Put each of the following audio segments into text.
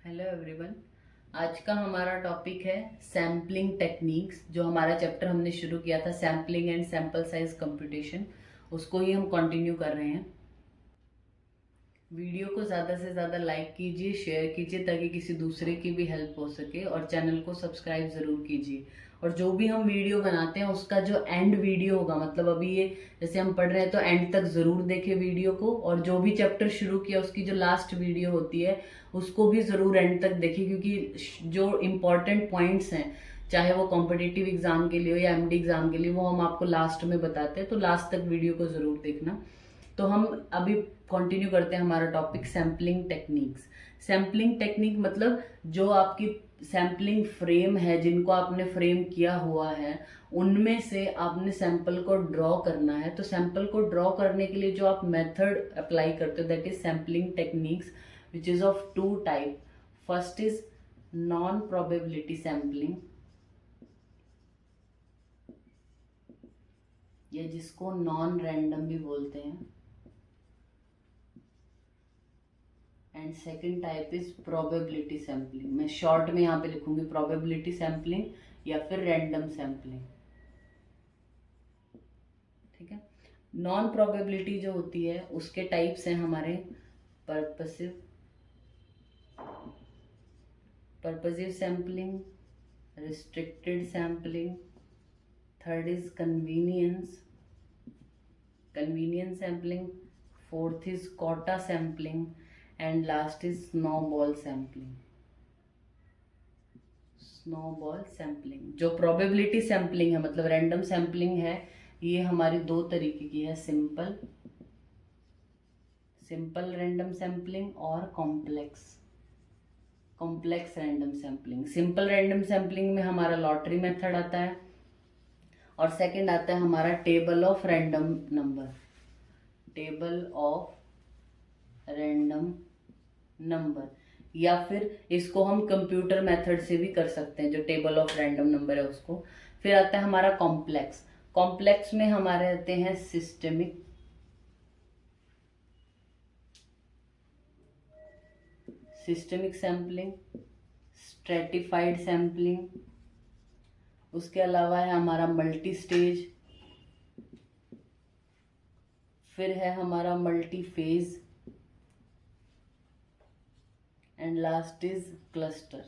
Hello everyone. आज का हमारा टॉपिक है सैम्पलिंग टेक्निक्स। जो हमारा चैप्टर हमने शुरू किया था sampling and sample size computation, उसको ही हम कंटिन्यू कर रहे हैं। वीडियो को ज़्यादा से ज़्यादा लाइक कीजिए, शेयर कीजिए ताकि किसी दूसरे की भी हेल्प हो सके, और चैनल को सब्सक्राइब ज़रूर कीजिए। और जो भी हम वीडियो बनाते हैं उसका जो एंड वीडियो होगा, मतलब अभी ये जैसे हम पढ़ रहे हैं तो एंड तक ज़रूर देखें वीडियो को, और जो भी चैप्टर शुरू किया उसकी जो लास्ट वीडियो होती है उसको भी ज़रूर एंड तक देखें, क्योंकि जो इम्पॉर्टेंट पॉइंट्स हैं, चाहे वो कॉम्पिटिटिव एग्जाम के लिए हो या एमडी एग्जाम के लिए, वो हम आपको लास्ट में बताते हैं। तो लास्ट तक वीडियो को ज़रूर देखना। तो हम अभी कंटिन्यू करते हैं हमारा topic sampling techniques. Sampling technique मतलब जो आपकी सैम्पलिंग फ्रेम है, जिनको आपने फ्रेम किया हुआ है, उनमें से आपने सैंपल को ड्रॉ करना है। तो सैंपल को ड्रॉ करने के लिए जो आप मेथड अप्लाई करते हो that is sampling techniques, which is of two type. First is non probability sampling, या जिसको नॉन रैंडम भी बोलते हैं, and second type is probability sampling. मैं शॉर्ट में यहाँ पे लिखूंगी प्रोबेबिलिटी सैम्पलिंग या फिर रैंडम सैम्पलिंग। ठीक है। नॉन प्रोबेबिलिटी जो होती है उसके टाइप्स हैं हमारे purposive sampling, restricted sampling, third is convenience sampling, fourth is quota sampling, and last is snowball sampling. जो प्रोबेबिलिटी सैम्पलिंग है, मतलब रैंडम सैम्पलिंग है, ये हमारी दो तरीके की है, सिंपल रैंडम सैम्पलिंग और complex random sampling. Simple random sampling में हमारा लॉटरी मेथड आता है, और सेकंड आता है हमारा टेबल ऑफ रैंडम नंबर, या फिर इसको हम कंप्यूटर मेथड से भी कर सकते हैं, जो टेबल ऑफ रैंडम नंबर है उसको। फिर आता है हमारा कॉम्प्लेक्स में हमारे आते हैं सिस्टमिक सैम्पलिंग, स्ट्रेटिफाइड सैम्पलिंग, उसके अलावा है हमारा मल्टी स्टेज, फिर है हमारा multi phase, and last is cluster.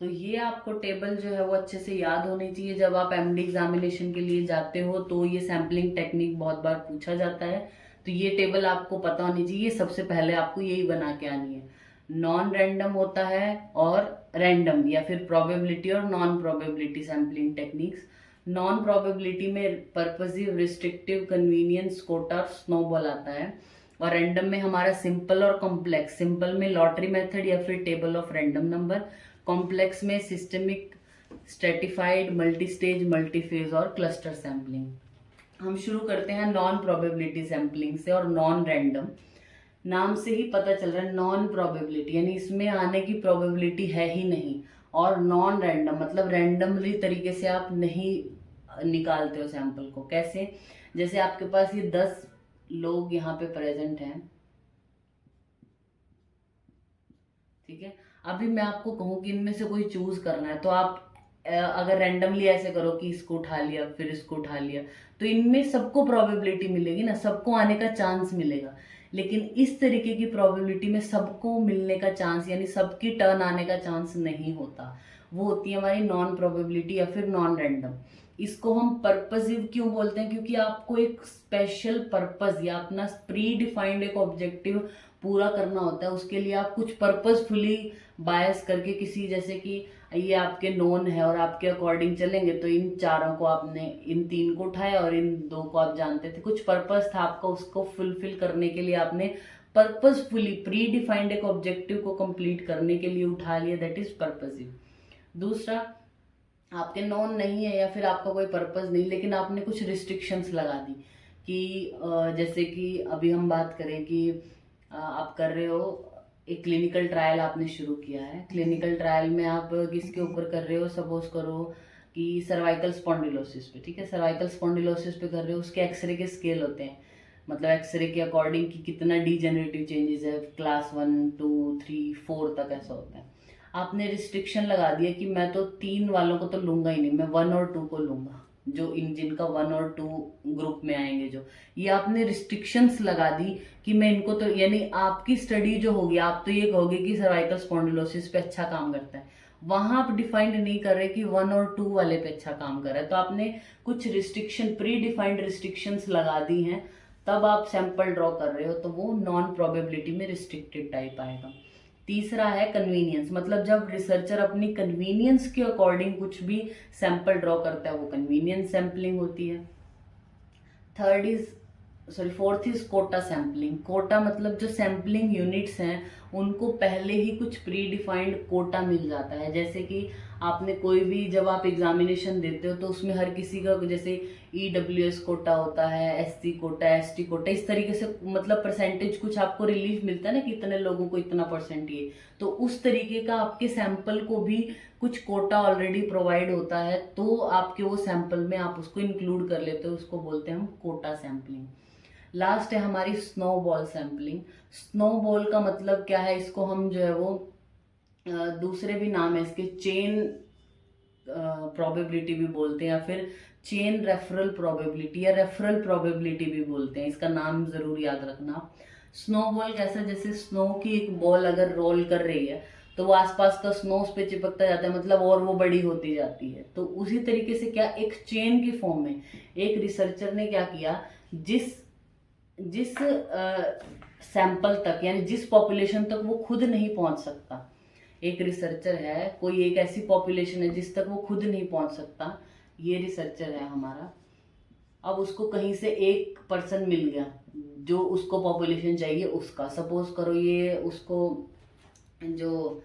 तो ये आपको टेबल जो है वो अच्छे से याद होनी चाहिए। जब आप एमडी एग्जामिनेशन के लिए जाते हो तो ये सैम्पलिंग टेक्निक बहुत बार पूछा जाता है, तो ये टेबल आपको पता होनी चाहिए। सबसे पहले आपको यही बना के आनी है। नॉन रैंडम होता है और रैंडम, या फिर प्रोबेबिलिटी और non probability sampling techniques. Non probability में purposive, restrictive, convenience, quota, snowball आता है, और रैंडम में हमारा सिंपल और कॉम्प्लेक्स। सिंपल में लॉटरी मेथड या फिर table of random number, complex में systemic, stratified, multi stage, multi phase और क्लस्टर सैम्पलिंग। हम शुरू करते हैं नॉन प्रोबेबिलिटी सैम्पलिंग से, और नॉन रैंडम। नाम से ही पता चल रहा है नॉन प्रोबेबिलिटी, यानी इसमें आने की प्रोबेबिलिटी है ही नहीं। और नॉन रैंडम मतलब रैंडमली तरीके से आप नहीं निकालते हो सैंपल को। कैसे? जैसे आपके पास ये 10 लोग यहाँ पे प्रेजेंट हैं, ठीक है। अभी मैं आपको कहूँ कि इनमें से कोई चूज करना है, तो आप अगर रैंडमली ऐसे करो कि इसको उठा लिया फिर इसको उठा लिया, तो इनमें सबको प्रोबेबिलिटी मिलेगी ना, सबको आने का चांस मिलेगा। लेकिन इस तरीके की प्रोबेबिलिटी में सबको मिलने का चांस, यानी सबकी टर्न आने का चांस नहीं होता। वो होती है हमारी नॉन प्रोबेबिलिटी या फिर नॉन रैंडम। इसको हम पर्पसिव क्यों बोलते हैं? क्योंकि आपको एक स्पेशल पर्पस या अपना प्री डिफाइंड एक ऑब्जेक्टिव पूरा करना होता है। उसके लिए आप कुछ पर्पसफुली बायस करके किसी, जैसे कि ये आपके नोन है और आपके अकॉर्डिंग चलेंगे, तो इन चारों को आपने, इन 3 को उठाया और इन 2 को आप जानते थे, कुछ पर्पस था आपका, उसको फुलफिल करने के लिए आपने पर्पसफुली प्री डिफाइंड एक ऑब्जेक्टिव को कंप्लीट करने के लिए उठा लिया, दैट इज पर्पसिव। दूसरा, आपके नॉन नहीं है या फिर आपका कोई पर्पस नहीं, लेकिन आपने कुछ रिस्ट्रिक्शंस लगा दी कि जैसे कि अभी हम बात करें कि आप कर रहे हो एक क्लिनिकल ट्रायल, आपने शुरू किया है। क्लिनिकल ट्रायल में आप किसके ऊपर कर रहे हो? सपोज करो कि सर्वाइकल स्पॉन्डिलोसिस पे, ठीक है। सर्वाइकल स्पॉन्डिलोसिस पे कर रहे हो, उसके एक्सरे के स्केल होते हैं। मतलब एक्सरे के अकॉर्डिंग कि कितना डीजेनरेटिव चेंजेस है, क्लास 1 2 3 4 तक ऐसा होता है। आपने रिस्ट्रिक्शन लगा दिया कि मैं तो 3 वालों को तो लूंगा ही नहीं, मैं 1 और 2 को लूंगा, जो इन जिनका 1 और 2 ग्रुप में आएंगे, जो ये आपने रिस्ट्रिक्शंस लगा दी कि मैं इनको तो, यानी आपकी स्टडी जो होगी आप तो ये कहोगे कि सर्वाइकल स्पॉन्डिलोसिस पे अच्छा काम करता है, वहां आप डिफाइंड नहीं कर रहे कि 1 और 2 वाले पे अच्छा काम कर रहा है। तो आपने कुछ रिस्ट्रिक्शन, प्री डिफाइंड रिस्ट्रिक्शंस लगा दी हैं, तब आप सैंपल ड्रॉ कर रहे हो, तो वो नॉन प्रोबेबिलिटी में रिस्ट्रिक्टेड टाइप आएगा। तीसरा है कन्वीनियंस, मतलब जब रिसर्चर अपनी कन्वीनियंस के अकॉर्डिंग कुछ भी सैंपल ड्रॉ करता है, वो कन्वीनियंस सैम्पलिंग होती है। Fourth is quota sampling. Quota मतलब जो सैम्पलिंग यूनिट्स हैं उनको पहले ही कुछ प्री डिफाइंड कोटा मिल जाता है। जैसे कि आपने कोई भी, जब आप एग्जामिनेशन देते हो तो उसमें हर किसी का जैसे EWS कोटा होता है, SC कोटा, ST कोटा, इस तरीके से मतलब परसेंटेज कुछ आपको रिलीफ मिलता है ना कि इतने लोगों को इतना परसेंट, ये तो उस तरीके का आपके सैंपल को भी कुछ कोटा ऑलरेडी प्रोवाइड होता है, तो आपके वो सैंपल में आप उसको इंक्लूड कर लेते हो, उसको बोलते हैं हम कोटा सैम्पलिंग। लास्ट है हमारी स्नोबॉल सैम्पलिंग। स्नोबॉल का मतलब क्या है, इसको हम जो है वो दूसरे भी नाम है इसके, चेन प्रोबेबिलिटी भी बोलते हैं, या फिर चेन रेफरल प्रोबेबिलिटी या रेफरल प्रोबेबिलिटी भी बोलते हैं, इसका नाम जरूर याद रखना। स्नोबॉल कैसा, जैसे स्नो की एक बॉल अगर रोल कर रही है तो वो आसपास का स्नो उस पर चिपकता जाता है, मतलब और वो बड़ी होती जाती है। तो उसी तरीके से क्या, एक चेन की फॉर्म में एक रिसर्चर ने क्या किया, जिस जिस सैंपल तक, यानी जिस पॉपुलेशन तक वो खुद नहीं पहुंच सकता, एक रिसर्चर है, कोई एक ऐसी पॉपुलेशन है जिस तक वो खुद नहीं पहुंच सकता, ये रिसर्चर है हमारा। अब उसको कहीं से एक पर्सन मिल गया जो उसको पॉपुलेशन चाहिए उसका, सपोज करो ये उसको जो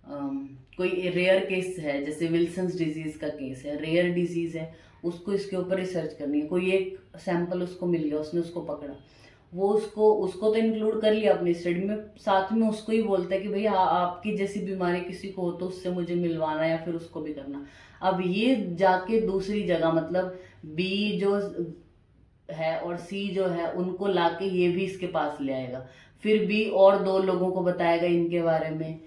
कोई रेयर केस है, जैसे विल्सन्स डिजीज का केस है, रेयर डिजीज है, उसको इसके ऊपर रिसर्च करनी है, कोई एक सैंपल उसको मिल गया, उसने उसको पकड़ा, वो उसको तो इंक्लूड कर लिया अपनी स्टडी में, साथ में उसको ही बोलता है कि भैया आपकी जैसी बीमारी किसी को हो तो उससे मुझे मिलवाना, या फिर उसको भी करना। अब ये जाके दूसरी जगह, मतलब बी जो है और सी जो है उनको लाके ये भी इसके पास ले आएगा, फिर बी और 2 लोगों को बताएगा इनके बारे में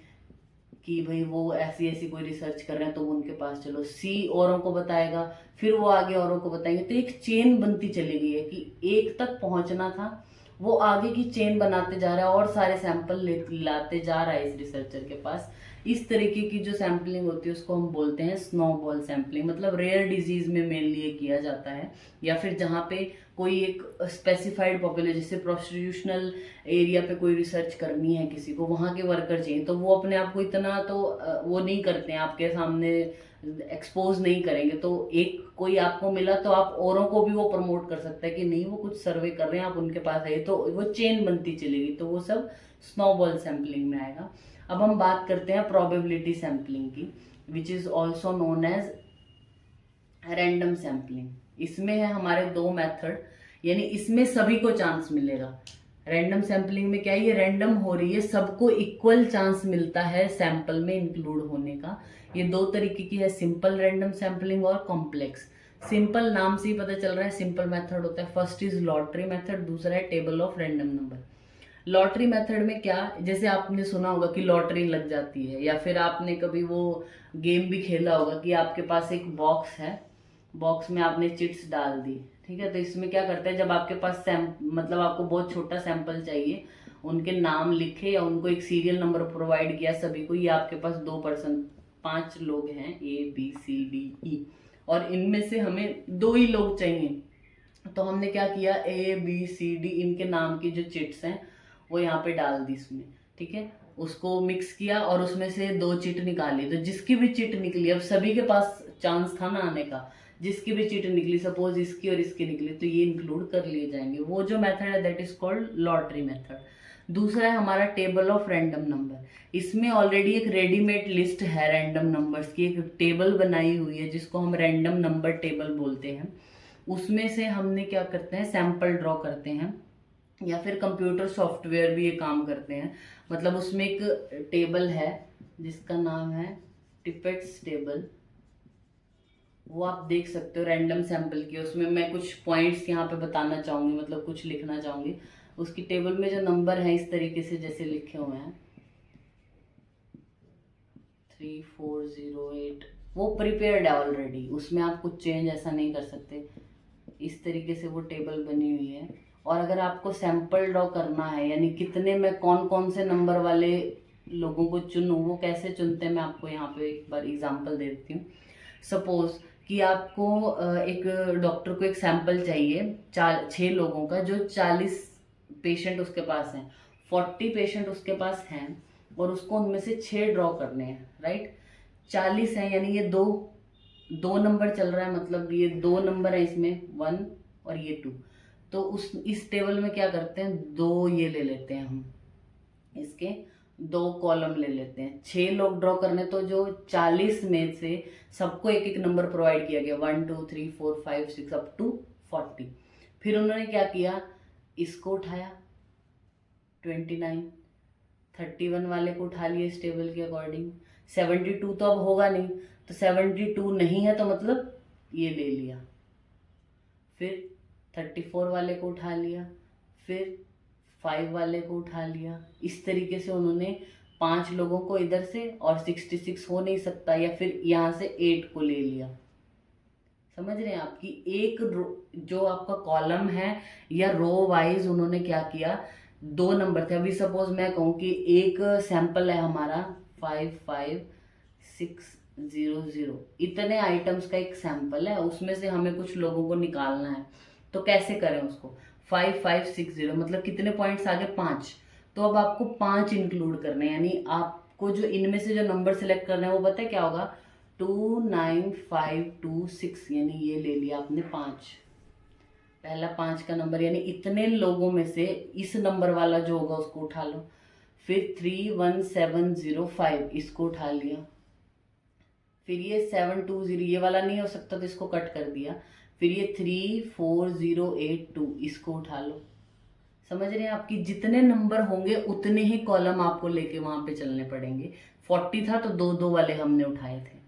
कि भाई वो ऐसी ऐसी कोई रिसर्च कर रहे हैं तो वो उनके पास चलो, सी औरों को बताएगा, फिर वो आगे औरों को बताएंगे, तो एक चेन बनती चली गई है कि एक तक पहुंचना था, वो आगे की चेन बनाते जा रहा है और सारे सैंपल लाते जा रहा है इस रिसर्चर के पास। इस तरीके की जो सैम्पलिंग होती है उसको हम बोलते हैं स्नोबॉल सैम्पलिंग, मतलब रेयर डिजीज में मेनली ये किया जाता है, या फिर जहाँ पे कोई एक स्पेसिफाइड पॉपुलेशन, जैसे प्रोस्टिट्यूशनल एरिया पे कोई रिसर्च करनी है किसी को, वहाँ के वर्कर चाहिए, तो वो अपने आप को इतना तो वो नहीं करते हैं, आपके सामने एक्सपोज नहीं करेंगे, तो एक कोई आपको मिला तो आप औरों को भी वो प्रमोट कर सकता है कि नहीं वो कुछ सर्वे कर रहे हैं, आप उनके पास आइए, तो वो चेन बनती चलेगी, तो वो सब स्नोबॉल सैम्पलिंग में आएगा। अब हम बात करते हैं प्रोबेबिलिटी सैम्पलिंग की, which is also known as random sampling. इसमें है हमारे 2 मेथड, यानी इसमें सभी को चांस मिलेगा। रैंडम सैम्पलिंग में क्या है, ये रैंडम हो रही है, सबको इक्वल चांस मिलता है सैंपल में इंक्लूड होने का। ये 2 तरीके की है, सिंपल रैंडम सैम्पलिंग और कॉम्प्लेक्स। सिंपल नाम से ही पता चल रहा है सिंपल मेथड होता है। फर्स्ट इज लॉटरी मेथड, दूसरा है table of random number. Lottery method में क्या, जैसे आपने सुना होगा कि लॉटरी लग जाती है, या फिर आपने कभी वो गेम भी खेला होगा कि आपके पास एक बॉक्स है, बॉक्स में आपने चिट्स डाल दी, ठीक है, तो इसमें क्या करते हैं, जब आपके पास मतलब आपको बहुत छोटा सैंपल चाहिए, उनके नाम लिखे या उनको एक सीरियल नंबर प्रोवाइड किया सभी को, ये आपके पास 5 लोग हैं ABCDE, और इनमें से हमें 2 ही लोग चाहिए, तो हमने क्या किया, ABCD इनके नाम की जो चिट्स हैं वो यहाँ पे डाल दी इसमें, ठीक है, उसको मिक्स किया और उसमें से 2 चिट निकाली, तो जिसकी भी चिट निकली, अब सभी के पास चांस था ना आने का, जिसकी भी चिट निकली, सपोज इसकी और इसकी निकली, तो ये इंक्लूड कर लिए जाएंगे। वो जो मेथड है that is called lottery method. दूसरा है हमारा टेबल ऑफ रैंडम नंबर। इसमें ऑलरेडी एक रेडीमेड लिस्ट है रैंडम नंबर्स की, एक टेबल बनाई हुई है जिसको हम रैंडम नंबर टेबल बोलते हैं। उसमें से हमने क्या करते हैं, सैंपल ड्रॉ करते हैं, या फिर कंप्यूटर सॉफ्टवेयर भी ये काम करते हैं। मतलब उसमें एक टेबल है जिसका नाम है टिपेट्स टेबल, वो आप देख सकते हो रैंडम सैंपल की। उसमें मैं कुछ पॉइंट्स यहाँ पे बताना चाहूँगी, मतलब कुछ लिखना चाहूँगी। उसकी टेबल में जो नंबर हैं इस तरीके से जैसे लिखे हुए हैं 3408, वो प्रिपेयर्ड है ऑलरेडी, उसमें आप कुछ चेंज ऐसा नहीं कर सकते। इस तरीके से वो टेबल बनी हुई है। और अगर आपको सैंपल ड्रॉ करना है, यानी कितने में कौन कौन से नंबर वाले लोगों को चुनूँ, वो कैसे चुनते हैं मैं आपको यहाँ पे एक बार एग्जांपल दे देती हूँ। सपोज कि आपको एक डॉक्टर को एक सैंपल चाहिए 6 लोगों का, जो 40 पेशेंट उसके पास हैं, 40 पेशेंट उसके पास हैं, और उसको उनमें से 6 ड्रॉ करने हैं, राइट। 40 हैं, यानी ये दो दो नंबर चल रहा है, मतलब ये 2 नंबर है इसमें, 1 और ये 2। तो इस टेबल में क्या करते हैं, 2 ये ले लेते हैं हम, इसके 2 कॉलम ले लेते हैं। 6 लोग ड्रॉ करने, तो जो 40 में से सबको एक एक नंबर प्रोवाइड किया गया, 1 2 3 4 5 6 अप टू 40। फिर उन्होंने क्या किया, इसको उठाया 29, 31 वाले को उठा लिया इस टेबल के अकॉर्डिंग। 72 तो अब होगा नहीं, तो 72 नहीं है तो मतलब ये ले लिया। फिर 34 वाले को उठा लिया, फिर 5 वाले को उठा लिया। इस तरीके से उन्होंने 5 लोगों को इधर से, और 66 हो नहीं सकता, या फिर यहाँ से 8 को ले लिया। समझ रहे हैं आपकी एक जो आपका कॉलम है या रो वाइज उन्होंने क्या किया, 2 नंबर थे। अभी सपोज मैं कहूँ कि एक सैंपल है हमारा 55600, इतने आइटम्स का एक सैंपल है, उसमें से हमें कुछ लोगों को निकालना है। तो कैसे करें उसको, 5560 मतलब कितने पॉइंट्स आगे, 5। तो अब आपको 5 इंक्लूड करने हैं, यानी आपको जो इनमें से जो नंबर सिलेक्ट करना है वो पता है क्या होगा, 29526, यानी ये ले लिया आपने 5, पहला 5 का नंबर, यानी इतने लोगों में से इस नंबर वाला जो होगा उसको उठा लो। फिर 31705, इसको उठा लिया। फिर ये 720, ये वाला नहीं हो सकता तो इसको कट कर दिया। फिर ये 34082, इसको उठा लो। समझ रहे हैं, आपकी जितने नंबर होंगे उतने ही कॉलम आपको लेके वहां पे चलने पड़ेंगे। 40 था तो 2 वाले हमने उठाए थे,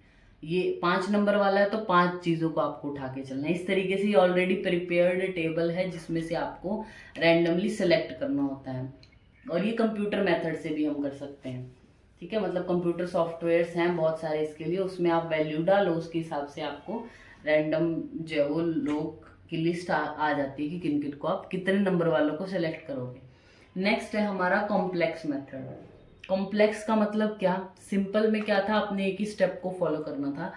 ये 5 नंबर वाला है तो 5 चीज़ों को आपको उठा के चलना है। इस तरीके से ये ऑलरेडी प्रिपेयर्ड टेबल है जिसमें से आपको रैंडमली सेलेक्ट करना होता है। और ये कंप्यूटर मेथड से भी हम कर सकते हैं, ठीक है। मतलब कंप्यूटर सॉफ्टवेयर्स हैं बहुत सारे इसके लिए, उसमें आप वैल्यू डालो, उसके हिसाब से आपको रैंडम जो है वो लोग की लिस्ट आ जाती है कि किन किन को आप कितने नंबर वालों को सिलेक्ट करोगे। नेक्स्ट है हमारा कॉम्प्लेक्स मेथड। कॉम्प्लेक्स का मतलब क्या, सिंपल में क्या था, आपने एक ही स्टेप को फॉलो करना था।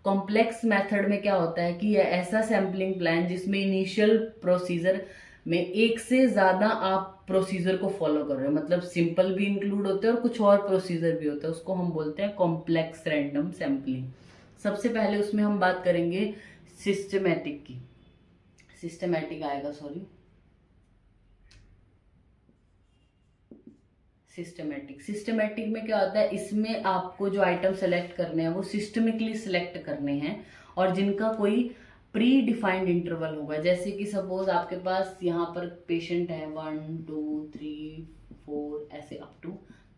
कॉम्प्लेक्स मेथड में क्या होता है कि यह ऐसा सैम्पलिंग प्लान जिसमें इनिशियल प्रोसीजर में एक से ज़्यादा आप प्रोसीजर को फॉलो कर रहे हो, मतलब सिंपल भी इंक्लूड होते हैं और कुछ और प्रोसीजर भी होते हैं, उसको हम बोलते हैं कॉम्प्लेक्स रैंडम सैम्पलिंग। सबसे पहले उसमें हम बात करेंगे सिस्टमैटिक की, सिस्टमैटिक आएगा, सॉरी, सिस्टमैटिक में क्या होता है, इसमें आपको जो आइटम सेलेक्ट करने हैं वो सिस्टमिकली सिलेक्ट करने हैं, और जिनका कोई प्री डिफाइंड इंटरवल होगा। जैसे कि सपोज आपके पास यहाँ पर पेशेंट है 1 2 3 4 ऐसे अप टू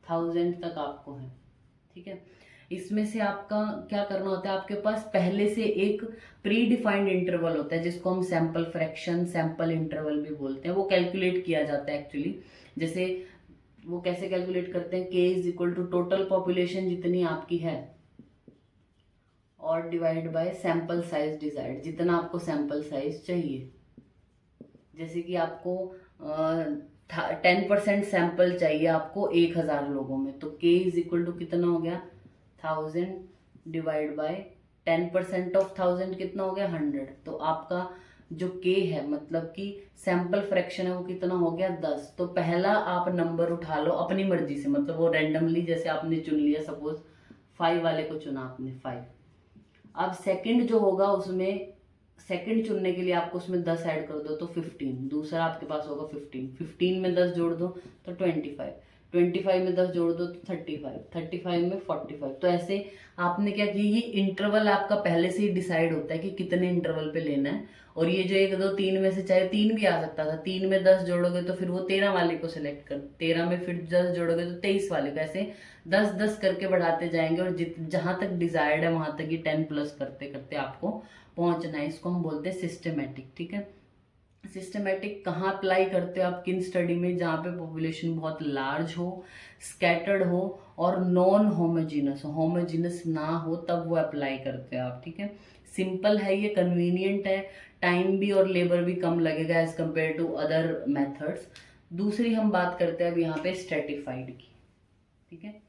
1000 तक आपको है, ठीक है। इसमें से आपका क्या करना होता है, आपके पास पहले से एक प्री डिफाइंड इंटरवल होता है जिसको हम सैंपल फ्रैक्शन, सैंपल इंटरवल भी बोलते हैं। वो कैलकुलेट किया जाता है एक्चुअली। जैसे वो कैसे कैलकुलेट करते हैं, k is equal to total population जितनी आपकी है और divide by sample size decided, जितना आपको सैंपल साइज चाहिए। जैसे कि आपको 10% सैंपल चाहिए आपको 1000 लोगों में, तो के इज इक्वल टू कितना हो गया, 1000 डिवाइड बाय 10% ऑफ 1000 कितना हो गया, 100। तो आपका जो के है, मतलब कि सैंपल फ्रैक्शन है, वो कितना हो गया, 10। तो पहला आप नंबर उठा लो अपनी मर्जी से, मतलब वो रैंडमली, जैसे आपने चुन लिया, सपोज 5 वाले को चुना आपने 5। अब सेकंड जो होगा उसमें, सेकंड चुनने के लिए आपको उसमें 10 ऐड कर दो तो 15, दूसरा आपके पास होगा 15, 15 में 10 जोड़ दो तो 25, 25 में 10 जोड़ दो तो 35, 35 में 45। तो ऐसे आपने क्या किया, ये इंटरवल आपका पहले से ही डिसाइड होता है कि कितने इंटरवल पे लेना है। और ये जो 1 2 3 में से चाहे 3 भी आ सकता था, 3 में 10 जोड़ोगे तो फिर वो 13 वाले को सिलेक्ट कर, 13 में फिर 10 जोड़ोगे तो 23 वाले को, ऐसे 10 10 करके बढ़ाते जाएंगे और जहां तक डिजायर्ड है वहां तक ये 10+ करते करते आपको पहुंचना है। इसको हम बोलते हैं सिस्टमेटिक। ठीक है, सिस्टमेटिक कहाँ अप्लाई करते हो आप, किन स्टडी में, जहाँ पे पॉपुलेशन बहुत लार्ज हो, स्कैटर्ड हो और नॉन होमोजीनस हो, होमोजीनस ना हो, तब वो अप्लाई करते हो आप। ठीक है, सिंपल है ये, कन्वीनियंट है, टाइम भी और लेबर भी कम लगेगा as compare to other methods. दूसरी हम बात करते हैं अब यहाँ पे स्ट्रेटिफाइड की। ठीक है,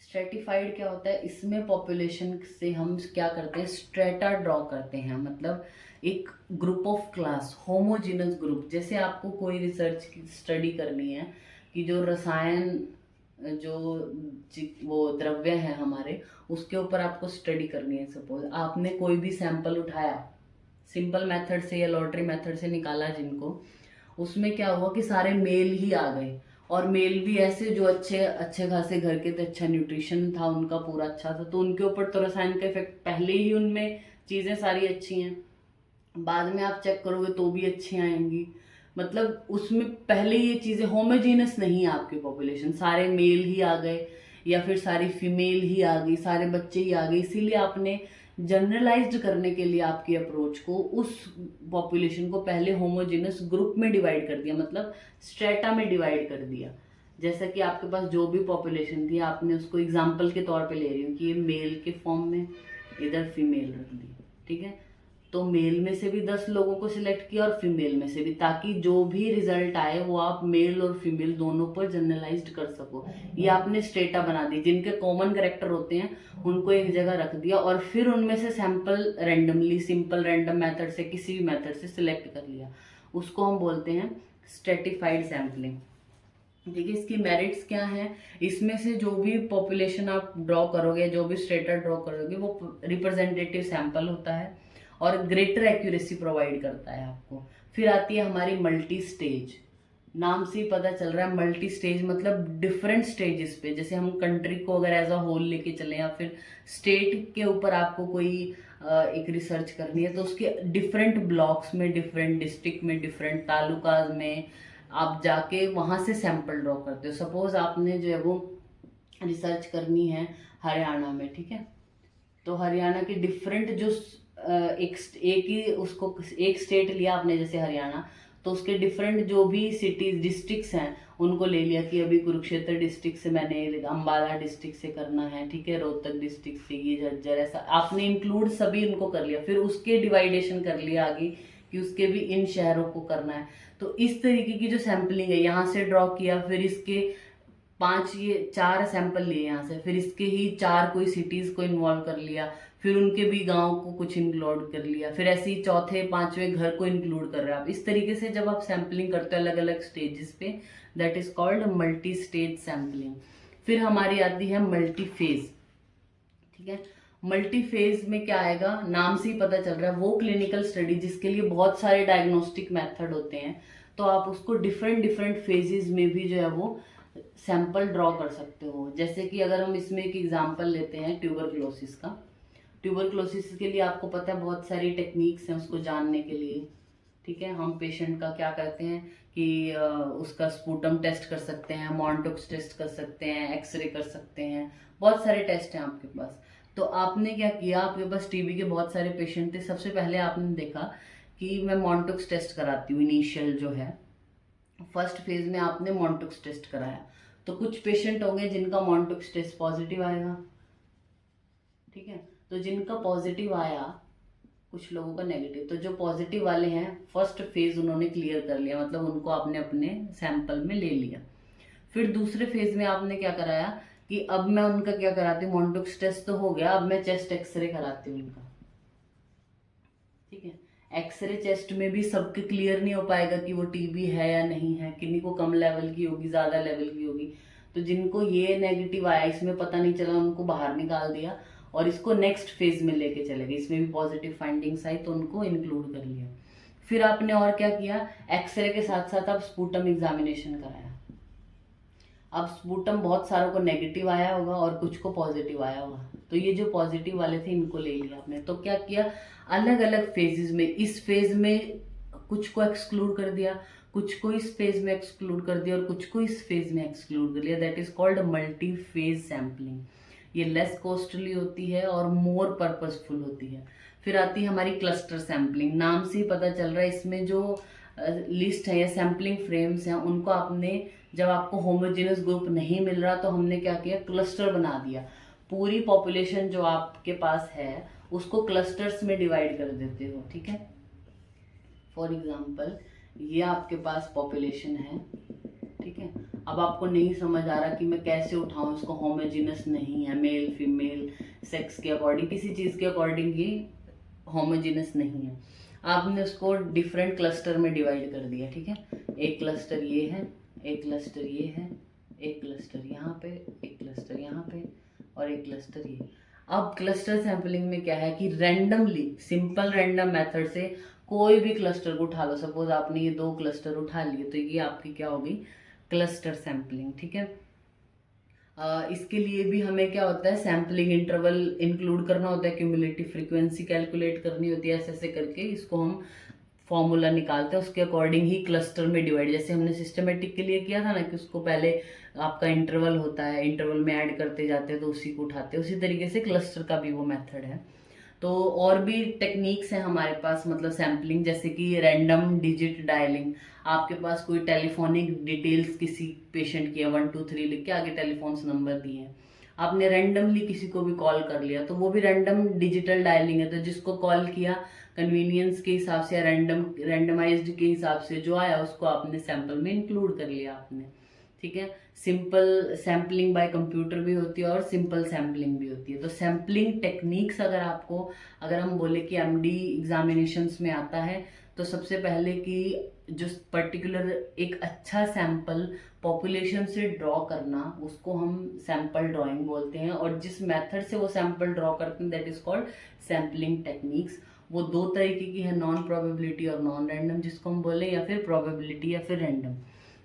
स्ट्रेटिफाइड क्या होता है, इसमें पॉपुलेशन से हम क्या करते हैं, स्ट्रेटा ड्रॉ करते हैं, मतलब एक group of class, homogeneous group. जैसे आपको कोई रिसर्च की स्टडी करनी है कि जो रसायन, जो वो द्रव्य है हमारे, उसके ऊपर आपको स्टडी करनी है। सपोज आपने कोई भी सैंपल उठाया, सिंपल मेथड से या लॉटरी मेथड से निकाला जिनको, उसमें क्या हुआ कि सारे मेल ही आ गए, और मेल भी ऐसे जो अच्छे अच्छे खासे घर के थे, अच्छा न्यूट्रिशन था उनका पूरा अच्छा था, तो उनके ऊपर तो रसायन का इफेक्ट पहले ही उनमें चीज़ें सारी अच्छी हैं, बाद में आप चेक करोगे तो भी अच्छी आएंगी। मतलब उसमें पहले ये चीज़ें होमोजीनस नहीं है आपकी पॉपुलेशन, सारे मेल ही आ गए या फिर सारी फीमेल ही आ गई, सारे बच्चे ही आ गए, इसीलिए आपने जनरलाइज्ड करने के लिए आपकी अप्रोच को उस पॉपुलेशन को पहले होमोजेनस ग्रुप में डिवाइड कर दिया, मतलब स्ट्रेटा में डिवाइड कर दिया। जैसा कि आपके पास जो भी पॉपुलेशन थी, आपने उसको एग्जाम्पल के तौर पे ले रही हूँ कि ये मेल के फॉर्म में, इधर फीमेल रख दी। ठीक है, तो मेल में से भी 10 लोगों को सिलेक्ट किया और फीमेल में से भी, ताकि जो भी रिजल्ट आए वो आप मेल और फीमेल दोनों पर जनरलाइज्ड कर सको। ये आपने स्टेटा बना दी, जिनके कॉमन करेक्टर होते हैं उनको एक जगह रख दिया और फिर उनमें से sample randomly, simple random method से, किसी भी मेथड से सिलेक्ट कर लिया, उसको हम बोलते हैं स्ट्रेटिफाइड सैम्पलिंग। देखिए इसकी मेरिट्स क्या हैं, इसमें से जो भी पॉपुलेशन आप ड्रॉ करोगे, जो भी स्ट्रेटा ड्रॉ करोगे, वो रिप्रेजेंटेटिव सैंपल होता है और ग्रेटर एक्यूरेसी प्रोवाइड करता है आपको। फिर आती है हमारी मल्टी स्टेज, नाम से ही पता चल रहा है मल्टी स्टेज मतलब डिफरेंट स्टेजेस पे, जैसे हम कंट्री को अगर एज अ होल लेके चले या फिर स्टेट के ऊपर आपको कोई एक रिसर्च करनी है, तो उसके डिफरेंट ब्लॉक्स में, डिफरेंट डिस्ट्रिक्ट में, डिफरेंट तालुकाज में आप जाके वहां से सैंपल ड्रॉ करते हो। सपोज आपने जो है वो रिसर्च करनी है हरियाणा में, ठीक है, तो हरियाणा के डिफरेंट जो एक ही उसको एक स्टेट लिया आपने जैसे हरियाणा, तो उसके डिफरेंट जो भी सिटीज डिस्ट्रिक्ट्स हैं उनको ले लिया कि अभी कुरुक्षेत्र डिस्ट्रिक्ट से मैंने, अंबाला डिस्ट्रिक्ट से करना है, ठीक है, रोहतक डिस्ट्रिक्ट से, ये झज्जर, ऐसा आपने इंक्लूड सभी इनको कर लिया, फिर उसके डिवाइडेशन कर लिया आगे कि उसके भी इन शहरों को करना है। तो इस तरीके की जो सैम्पलिंग है, यहाँ से ड्रॉ किया, फिर इसके 5 ये 4 सैंपल लिए यहाँ से, फिर इसके ही 4 कोई सिटीज को इन्वॉल्व कर लिया, फिर उनके भी गांव को कुछ इंक्लूड कर लिया, फिर ऐसे ही चौथे 5वें घर को इंक्लूड कर रहे हैं आप। इस तरीके से जब आप सैम्पलिंग करते हो अलग अलग स्टेजेस पे, that is called multi stage sampling. फिर हमारी आती है मल्टी फेज। ठीक है, मल्टी फेज में क्या आएगा, नाम से ही पता चल रहा है, वो क्लिनिकल स्टडी जिसके लिए बहुत सारे डायग्नोस्टिक मेथड होते हैं, तो आप उसको डिफरेंट डिफरेंट फेजेस में भी जो है वो सैंपल ड्रॉ कर सकते हो। जैसे कि अगर हम इसमें एक एग्जांपल लेते हैं ट्यूबरक्लोसिस का, ट्यूबरक्लोसिस के लिए आपको पता है बहुत सारी टेक्निक्स हैं उसको जानने के लिए। ठीक है, हम पेशेंट का क्या करते हैं कि उसका स्पूटम टेस्ट कर सकते हैं, मॉन्टोक्स टेस्ट कर सकते हैं, एक्सरे कर सकते हैं, बहुत सारे टेस्ट हैं आपके पास। तो आपने क्या किया, आपके पास टीबी के बहुत सारे पेशेंट थे, सबसे पहले आपने देखा कि मैं मॉन्टोक्स टेस्ट कराती हूँ, इनिशियल जो है फर्स्ट फेज में आपने मॉन्टोक्स टेस्ट कराया, तो कुछ पेशेंट होंगे जिनका मॉन्टोक्स टेस्ट पॉजिटिव आएगा। ठीक है, तो जिनका पॉजिटिव आया, कुछ लोगों का नेगेटिव, तो जो पॉजिटिव वाले हैं फर्स्ट फेज उन्होंने क्लियर कर लिया, मतलब उनको आपने अपने सैंपल में ले लिया। फिर दूसरे फेज में आपने क्या कराया कि अब मैं उनका क्या कराती हूँ, मॉन्टोक्स टेस्ट तो हो गया, अब मैं चेस्ट एक्सरे कराती हूँ उनका। ठीक है, एक्सरे चेस्ट में भी सबके क्लियर नहीं हो पाएगा कि वो टीबी है या नहीं है, किन्हीं को कम लेवल की होगी, ज्यादा लेवल की होगी, तो जिनको ये नेगेटिव आया, इसमें पता नहीं चला, उनको बाहर निकाल दिया और इसको नेक्स्ट फेज में लेके चले गए, इसमें भी पॉजिटिव फाइंडिंग्स आई तो उनको इंक्लूड कर लिया। फिर आपने और क्या किया, एक्सरे के साथ साथ आप स्पूटम एग्जामिनेशन कराया। अब स्पूटम बहुत सारों को नेगेटिव आया होगा और कुछ को पॉजिटिव आया होगा। तो ये जो पॉजिटिव वाले थे इनको ले लिया आपने। तो क्या किया, अलग अलग फेजेस में, इस फेज में कुछ को एक्सक्लूड कर दिया, कुछ को इस फेज में एक्सक्लूड कर दिया और कुछ को इस फेज में एक्सक्लूड कर लिया। That is called multi phase sampling. ये लेस कॉस्टली होती है और मोर पर्पसफुल होती है। फिर आती है हमारी क्लस्टर सैम्पलिंग। नाम से ही पता चल रहा है, इसमें जो लिस्ट है या सैम्पलिंग फ्रेम्स हैं उनको आपने, जब आपको होमोजेनस ग्रुप नहीं मिल रहा तो हमने क्या किया, क्लस्टर बना दिया। पूरी पॉपुलेशन जो आपके पास है उसको क्लस्टर्स में डिवाइड कर देते हो, ठीक है। फॉर एग्जाम्पल ये आपके पास पॉपुलेशन है, ठीक है। अब आपको नहीं समझ आ रहा कि मैं कैसे उठाऊं इसको, होमोजेनस नहीं है, मेल फीमेल सेक्स के अकॉर्डिंग, किसी चीज़ के अकॉर्डिंग ही होमोजेनस नहीं है। आपने उसको डिफरेंट क्लस्टर में डिवाइड कर दिया, ठीक है। एक क्लस्टर ये है, एक क्लस्टर ये है, एक क्लस्टर यहाँ पे, एक क्लस्टर यहाँ पे और एक क्लस्टर ये। अब क्लस्टर सैम्पलिंग में क्या है कि रैंडमली, सिंपल रैंडम मेथड से कोई भी क्लस्टर को उठा लो। सपोज आपने ये 2 क्लस्टर उठा लिए तो ये आपकी क्या होगी, क्लस्टर सैम्पलिंग, ठीक है। इसके लिए भी हमें क्या होता है, सैम्पलिंग इंटरवल इंक्लूड करना होता है, क्यूमुलेटिव फ्रीक्वेंसी कैलकुलेट करनी होती है। ऐसे ऐसे करके इसको हम फॉर्मूला निकालते हैं, उसके अकॉर्डिंग ही क्लस्टर में डिवाइड, जैसे हमने सिस्टमेटिक के लिए किया था ना कि उसको पहले आपका इंटरवल होता है, इंटरवल में ऐड करते जाते हैं तो उसी को उठाते हैं, उसी तरीके से क्लस्टर का भी वो मेथड है। तो और भी टेक्निक्स हैं हमारे पास, मतलब सैम्पलिंग, जैसे कि रैंडम डिजिट डायलिंग। आपके पास कोई टेलीफोनिक डिटेल्स किसी पेशेंट की है, 1 2 3 लिख के आगे टेलीफोन्स नंबर दिए हैं, आपने रैंडमली किसी को भी कॉल कर लिया तो वो भी रैंडम डिजिटल डायलिंग है। तो जिसको कॉल किया कन्वीनियंस के हिसाब से या रैंडमाइज्ड के हिसाब से जो आया उसको आपने सैंपल में इंक्लूड कर लिया आपने, ठीक है। सिंपल सैम्पलिंग बाय कंप्यूटर भी होती है और सिंपल सैम्पलिंग भी होती है। तो सैम्पलिंग टेक्निक्स अगर हम बोले कि एमडी एग्जामिनेशंस में आता है तो सबसे पहले कि जो पर्टिकुलर एक अच्छा सैंपल पॉपुलेशन से ड्रॉ करना उसको हम सैंपल ड्राइंग बोलते हैं, और जिस मेथड से वो सैंपल ड्रॉ करते हैं that is called sampling techniques. वो 2 तरीके की है, नॉन प्रोबेबिलिटी और नॉन रैंडम जिसको हम बोले, या फिर प्रोबेबिलिटी या फिर रैंडम।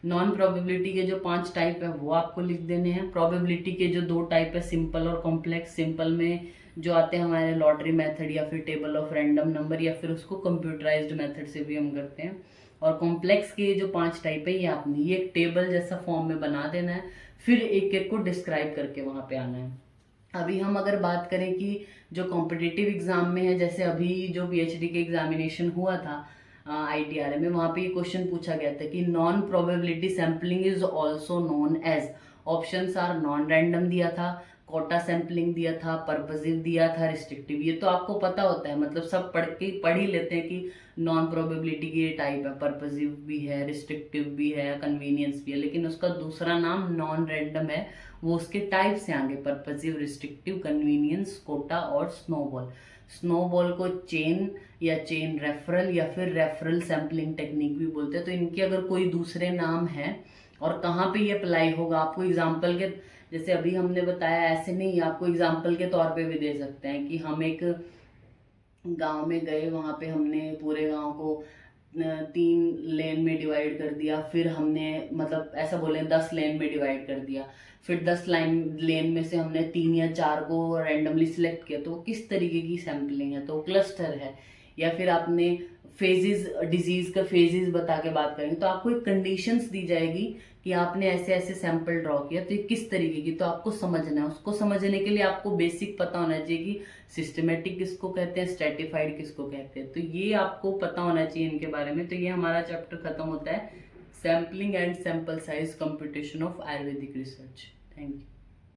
नॉन प्रोबेबिलिटी के जो 5 टाइप है वो आपको लिख देने हैं। प्रोबेबिलिटी के जो 2 टाइप है, सिंपल और कॉम्प्लेक्स। सिंपल में जो आते हैं हमारे लॉटरी मेथड या फिर टेबल ऑफ रैंडम नंबर, या फिर उसको कंप्यूटराइज्ड मेथड से भी हम करते हैं। और कॉम्प्लेक्स के जो 5 टाइप है ये आपने ये एक टेबल जैसा फॉर्म में बना देना है, फिर एक एक को डिस्क्राइब करके वहाँ पे आना है। अभी हम अगर बात करें कि जो कॉम्पिटिटिव एग्जाम में है, जैसे अभी जो पीएचडी के एग्जामिनेशन हुआ था ITR में, वहाँ पे ये क्वेश्चन पूछा गया था कि non probability sampling is also known as, options are non random दिया था, कोटा सैम्पलिंग दिया था, पर्पसिव दिया था, रिस्ट्रिक्टिव। ये तो आपको पता होता है, मतलब सब पढ़ ही लेते हैं कि नॉन प्रोबेबिलिटी की ये टाइप है, पर्पसिव भी है, रिस्ट्रिक्टिव भी है, कन्वीनियंस भी है, लेकिन उसका दूसरा नाम नॉन रैंडम है। वो उसके टाइप से आगे पर्पसिव, रिस्ट्रिक्टिव, कन्वीनियंस, कोटा और स्नोबॉल। स्नोबॉल को चेन या चेन रेफरल या फिर रेफरल सैम्पलिंग टेक्निक भी बोलते हैं। तो इनके अगर कोई दूसरे नाम है और कहाँ पे ये अप्लाई होगा, आपको एग्जाम्पल के, जैसे अभी हमने बताया ऐसे नहीं, आपको एग्जाम्पल के तौर पे भी दे सकते हैं कि हम एक गांव में गए, वहाँ पे हमने पूरे गांव को 3 लेन में डिवाइड कर दिया, फिर हमने मतलब ऐसा बोले 10 लेन में डिवाइड कर दिया, फिर 10 लेन में से हमने 3 या 4 को रैंडमली सिलेक्ट किया, तो वो किस तरीके की सैम्पलिंग है, तो क्लस्टर है। या फिर आपने फेजेस, डिजीज का फेजेस बता के बात करेंगे तो आपको एक कंडीशंस दी जाएगी कि आपने ऐसे ऐसे सैंपल ड्रॉ किया तो ये किस तरीके की, तो आपको समझना है। उसको समझने के लिए आपको बेसिक पता होना चाहिए कि सिस्टमेटिक किसको कहते हैं, स्ट्रेटिफाइड किसको कहते हैं, तो ये आपको पता होना चाहिए इनके बारे में। तो ये हमारा चैप्टर खत्म होता है, sampling and sample size computation of Ayurvedic research. Thank you.